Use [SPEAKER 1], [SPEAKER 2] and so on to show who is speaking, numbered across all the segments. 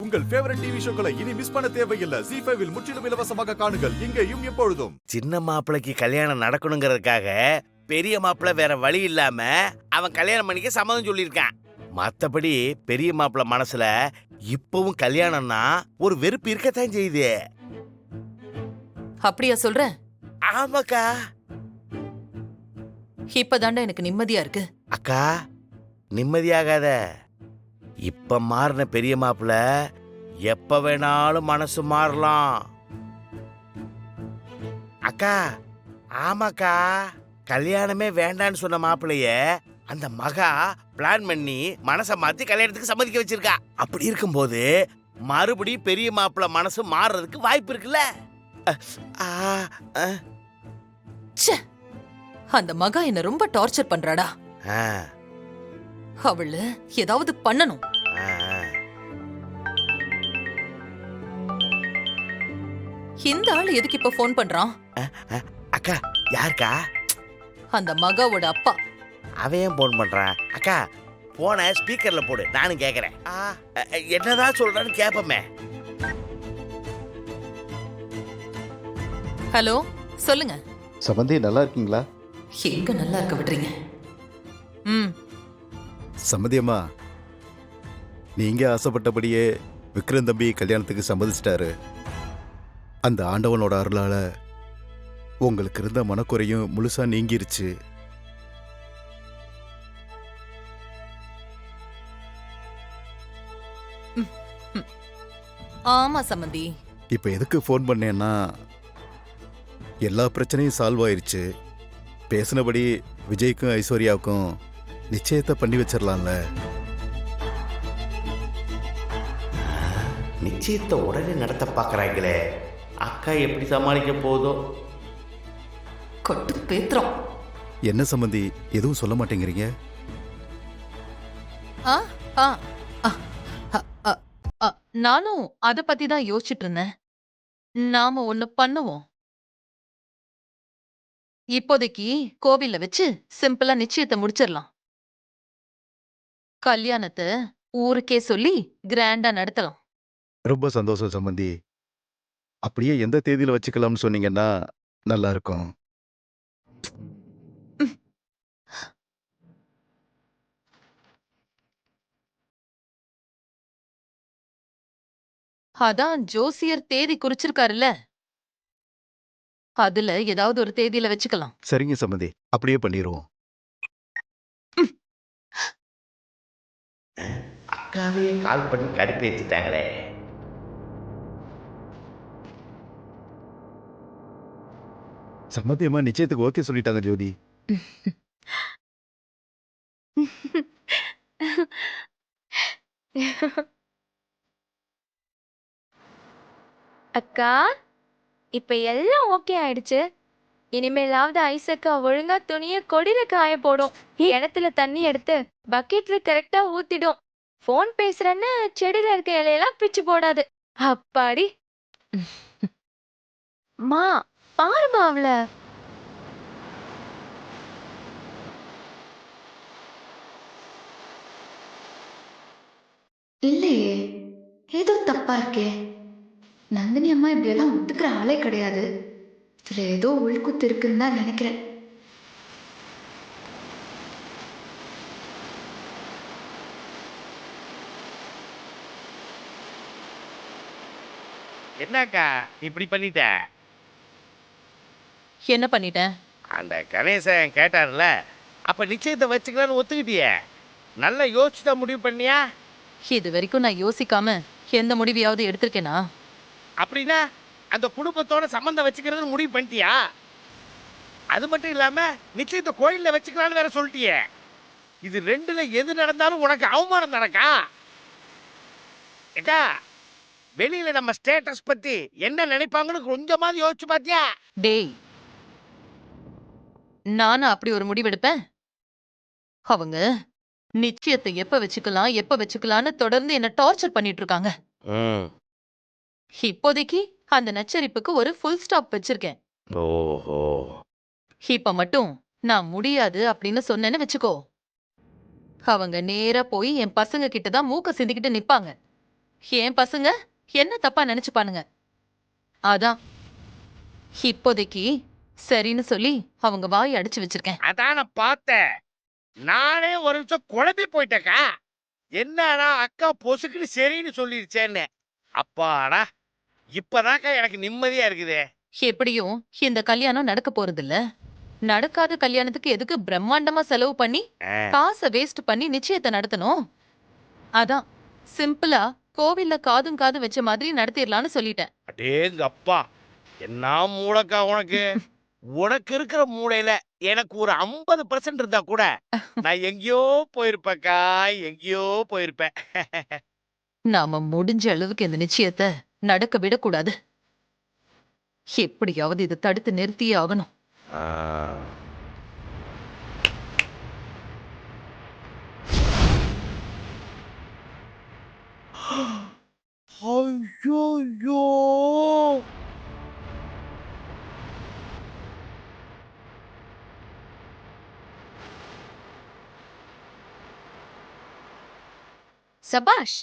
[SPEAKER 1] உங்கள் favourite TV ஷோக்களை இனி miss பண்ண தேவையில்லை. ஜீ5 இல் முற்றிலும் இலவசமாக காணுங்கள். இங்கேயும் எப்பொழுதும்.
[SPEAKER 2] சின்ன மாப்பிளைக்கு கல்யாணம் நடக்கணுங்கிறதுக்காக பெரிய மாப்பிள்ளை வேற வழி இல்லாம அவன் கல்யாணம் பண்ணிக்க சம்மதம் சொல்லியிருக்கான். மத்தபடி பெரிய மாப்பிள்ளை மனசுல இப்பவும் கல்யாணம்னா ஒரு வெறுப்பு இருக்கத்தான் செய்யுது.
[SPEAKER 3] அப்படியா சொல்ற?
[SPEAKER 2] ஆமாக்கா.
[SPEAKER 3] இப்பதாண்டா எனக்கு நிம்மதியா இருக்கு.
[SPEAKER 2] அக்கா நிம்மதியாகாத. இப்ப மாறின பெரிய மாப்பிள்ள எப்ப வேணாலும் மனசு மாறலாம். அக்கா ஆமாக்கா, கல்யாணமே வேண்டான்னு சொன்ன மாப்பிள்ளைய அந்த மகா பிளான் பண்ணி மனசை மாத்தி கல்யாணத்துக்கு சம்மதிக்க வச்சிருக்கா. அப்படி இருக்கும்போது மறுபடியும் பெரிய மாப்பிள்ள மனசு மாறுறதுக்கு வாய்ப்பு இருக்குல்ல.
[SPEAKER 3] அந்த மகா என்ன ரொம்ப டார்ச்சர் பண்றாடா. அவளு ஏதாவது பண்ணணும். இந்த ஆள் எதுக்கு இப்ப போன் பண்றான்?
[SPEAKER 2] அக்கா யாருக்கா?
[SPEAKER 3] அந்த மகாவோட அப்பா.
[SPEAKER 2] அவன் போன் பண்றான். அக்கா போன ஸ்பீக்கர்ல போடு, நானும் கேக்குறேன். என்னதான் சொல்றான்னு கேப்பமே.
[SPEAKER 3] ஹலோ சொல்லுங்க.
[SPEAKER 4] சம்பந்தி நல்லா இருக்கீங்களா?
[SPEAKER 3] எங்க நல்லா இருக்க விடுறீங்க?
[SPEAKER 1] சம்மதி அம்மா, நீங்க ஆசைப்பட்டபடியே விக்ரம் தம்பி கல்யாணத்துக்கு சம்மதிச்சிட்டாரு. அந்த ஆண்டவனோட அருளால உங்களுக்கு இருந்த மனக்குறையும் முழுசா நீங்கிருச்சு.
[SPEAKER 3] ஆமா சம்மந்தி.
[SPEAKER 1] இப்ப எதுக்கு ஃபோன் பண்ணேன்னா, எல்லா பிரச்சனையும் சால்வ் ஆயிருச்சு. பேசினபடி விஜய்க்கும் ஐஸ்வர்யாவுக்கும் நிச்சயத்தை பண்ணி வச்சிடலாம்ல.
[SPEAKER 2] நிச்சயத்தை உடனே நடத்த பாக்குறாங்களே, அக்கா எப்படி சமாளிக்க போதோ.
[SPEAKER 3] கொட்டு பேத்துறோம்.
[SPEAKER 1] என்ன சம்பந்தி எதுவும் சொல்ல மாட்டேங்கிறீங்க?
[SPEAKER 3] நானும் அத பத்தி தான் யோசிச்சுட்டு இருந்தேன். நாம ஒண்ணு பண்ணுவோம். இப்போதைக்கு கோவில்ல வச்சு சிம்பிளா நிச்சயத்தை முடிச்சிடலாம். கல்யாணத்தை ஊருக்கே சொல்லி கிராண்டா நடத்தலாம்.
[SPEAKER 1] ரொம்ப சந்தோஷம் சம்பந்தி. அப்படியே எந்த தேதியில வச்சுக்கலாம்னு சொன்னீங்கன்னா நல்லா இருக்கும்.
[SPEAKER 3] அதான் ஜோசியர் தேதி குறிச்சிருக்காருல்ல, அதுல ஏதாவது ஒரு தேதியில வச்சுக்கலாம்.
[SPEAKER 1] சரிங்க சம்பந்தி, அப்படியே பண்ணிடுவோம்.
[SPEAKER 2] அக்காவே கால் பண்ணி கடுப்பு ஏற்றிட்டாங்களே.
[SPEAKER 1] சம்பந்தி அம்மா நிச்சயத்துக்கு ஓகே சொல்லிட்டாங்க ஜோதி.
[SPEAKER 5] அக்கா, இப்ப எல்லாம் ஓகே ஆயிடுச்சு. இனிமேலாவது ஐசக்கா ஒழுங்கா துணிய கொடியில காய போடும். கிணத்துல தண்ணி எடுத்து பக்கெட்ல கரெக்டா ஊத்திடும். போன் பேசுறேன்னு செடியில இருக்க இலையெல்லாம் பிச்சு போடாது. அப்பாடி. மா பாருமா அவள.
[SPEAKER 6] இல்லையே, ஏதோ தப்பா இருக்கே. நந்தினி அம்மா இப்படி எல்லாம் ஒத்துக்கிற ஆளே கிடையாது. இதுல ஏதோ உள்குத்து இருக்குன்னு தான் நினைக்கிறேன்.
[SPEAKER 2] என்னக்கா இப்படி பண்ணிட்ட?
[SPEAKER 3] என்ன பண்ணிட்டேன்?
[SPEAKER 2] அந்த கணேசன் கேட்டார்ல, அப்ப நிச்சயத்தை வச்சுக்கலான்னு ஒத்துக்கிட்டியே. நல்லா யோசிச்சுட்டா முடிவு பண்ணியா?
[SPEAKER 3] இது வரைக்கும் நான் யோசிக்காம எந்த முடிவையாவது எடுத்திருக்கேனா?
[SPEAKER 2] அப்படின்னா அந்த குடும்பத்தோட சம்பந்தம் வச்சுக்கிறது முடிவு பண்ணிட்டியா? அது மட்டும் இல்லாம நிச்சயத்தை கோயில்ல வச்சுக்கலான்னு வேற சொல்லிட்டியே. இது ரெண்டுல எது நடந்தாலும் உனக்கு அவமானம் நடக்கா? ஏக்கா, வெளியில நம்ம ஸ்டேட்டஸ் பத்தி என்ன நினைப்பாங்கன்னு கொஞ்சமாவது யோசிச்சு பாத்தியா?
[SPEAKER 3] டேய், நானும் அப்படி ஒரு முடிவெடுப்பேன்? அவங்க நிச்சயத்தை எப்ப வச்சுக்கலாம்னு தொடர்ந்து என்ன டார்ச்சர் பண்ணிட்டு இருக்காங்க. இப்போதைக்கு அந்த நச்சரிப்புக்கு ஒரு ஃபுல் ஸ்டாப் வச்சிருக்கேன்.
[SPEAKER 2] ஓஹோ.
[SPEAKER 3] இப்ப மட்டும் நான் முடியாது அப்படின்னு சொன்னேன்னு வச்சுக்கோ, அவங்க நேரா போய் என் பசங்க கிட்டதான் மூக்க சிந்திக்கிட்டு நிப்பாங்க. என் பசங்க என்ன தப்பா நினைச்சுப்பானுங்க. அதான் இப்போதைக்கு சரின்னு சொல்லி அவங்க வாயை அடிச்சு வச்சிருக்கேன்.
[SPEAKER 2] அதான் நான் பார்த்தேன். நானே ஒரு நிமிஷம் குழம்பி போயிட்டேக்கா. என்னன்னா அக்கா பொசுக்குன்னு சரின்னு சொல்லிருச்சேன்னு. அப்பாடா, இப்பதான்க்கா எனக்கு நிம்மதியா இருக்குது.
[SPEAKER 3] எப்படியும் இந்த கல்யாணம் நடக்க போறது இல்ல. நடக்காத கல்யாணத்துக்கு எதுக்கு பிரம்மாண்டமா செலவு பண்ணி காசை வேஸ்ட் பண்ணி நிச்சயத்தை நடத்தணும். அதான் சிம்பிளா கோவில்ல காதும் காது வச்ச மாதிரி நடத்திடலான்னு சொல்லிட்டேன்.
[SPEAKER 2] அடேங்க அப்பா, என்ன மூளைக்கா உனக்கு. உனக்கு இருக்கிற மூளையில எனக்கு ஒரு 50% இருந்தா கூட நான் எங்கேயோ போயிருப்பேக்கா, எங்கேயோ போயிருப்பேன்.
[SPEAKER 3] நாம முடிஞ்ச அளவுக்கு இந்த நிச்சயத்தை நடக்க விடக்கூடாது. எப்படியாவது இதை தடுத்து நிறுத்தியே ஆகணும்.
[SPEAKER 2] ஐயோ,
[SPEAKER 5] சபாஷ்.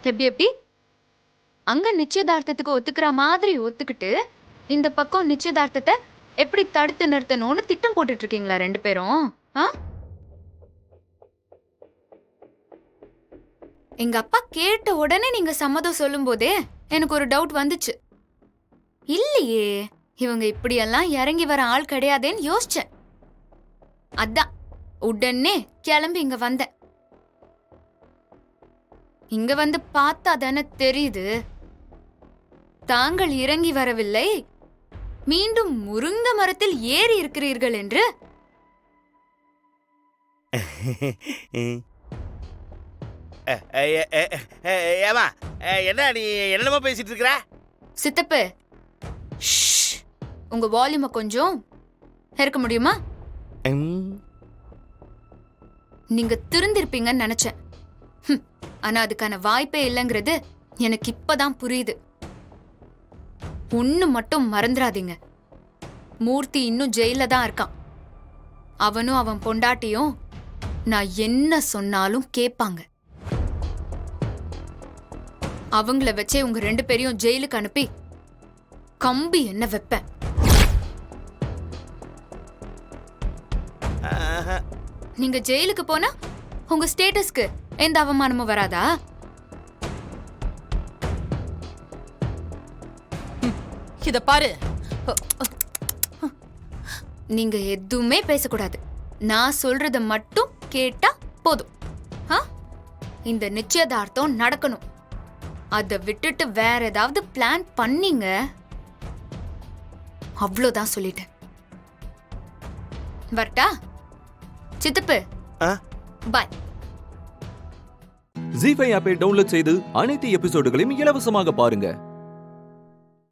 [SPEAKER 5] எப்படி அங்க நிச்சயதார்த்தத்துக்கு ஒத்துக்கிற மாதிரி ஒத்துக்கிட்டு இந்த பக்கம் நிச்சயதார்த்தத்தை எப்படி தடுத்து நிறுத்தணும்னு திட்டம் போட்டுட்டு இருக்கீங்களா 2 பேரும்? எங்க அப்பா கேட்ட உடனே நீங்க சம்மதம் சொல்லும் போதே எனக்கு ஒரு டவுட் வந்துச்சு. இல்லையே, இவங்க இப்படியெல்லாம் இறங்கி வர ஆள் கிடையாதேன்னு யோசிச்சேன். அதான் உடனே கிளம்பி இங்க வந்தேன். இங்க வந்து பார்த்தா தானே தெரியுது, தாங்கள் இறங்கி வரவில்லை, மீண்டும் முருங்க மரத்தில் ஏறி இருக்கிறீர்கள் என்று.
[SPEAKER 2] ஏமா என்ன நீ என்னமா பேசிட்டு இருக்கிற?
[SPEAKER 5] சித்தப்பு, ஷ், உங்க வால்யூமை கொஞ்சம் இருக்க முடியுமா? நீங்க திருந்திருப்பீங்கன்னு நினைச்சேன். ஆனா அதுக்கான வாய்ப்பே இல்லைங்கிறது எனக்கு இப்பதான் புரியுது. ஒண்ணு மட்டும் மறந்துடாதீங்க, மூர்த்தி இன்னும் ஜெயில தான் இருக்கான். அவனும் அவன் பொண்டாட்டியும் நான் என்ன சொன்னாலும் கேட்பாங்க. அவங்கள வச்சே உங்க 2 பேரையும் ஜெயிலுக்கு அனுப்பி கம்பி என்ன வைப்பேன். நீங்க ஜெயிலுக்கு போனா உங்க ஸ்டேட்டஸ்க்கு எந்த அவமானமும் வராதா?
[SPEAKER 3] இத பாரு,
[SPEAKER 5] நீங்க எதுவுமே பேசக்கூடாது. நான் சொல்றத மட்டும் கேட்டா போதும். இந்த நிச்சயதார்த்தம் நடக்கணும். அதை விட்டுட்டு வேற ஏதாவது பிளான் பண்ணீங்க, அவ்வளோதான் சொல்லிட்டேன். வரட்டா சித்தப்பு? பாய்.
[SPEAKER 7] ஜீ5 ஆப்பை டவுன்லோட் செய்து அனைத்து எபிசோடுகளையும் இலவசமாக பாருங்க.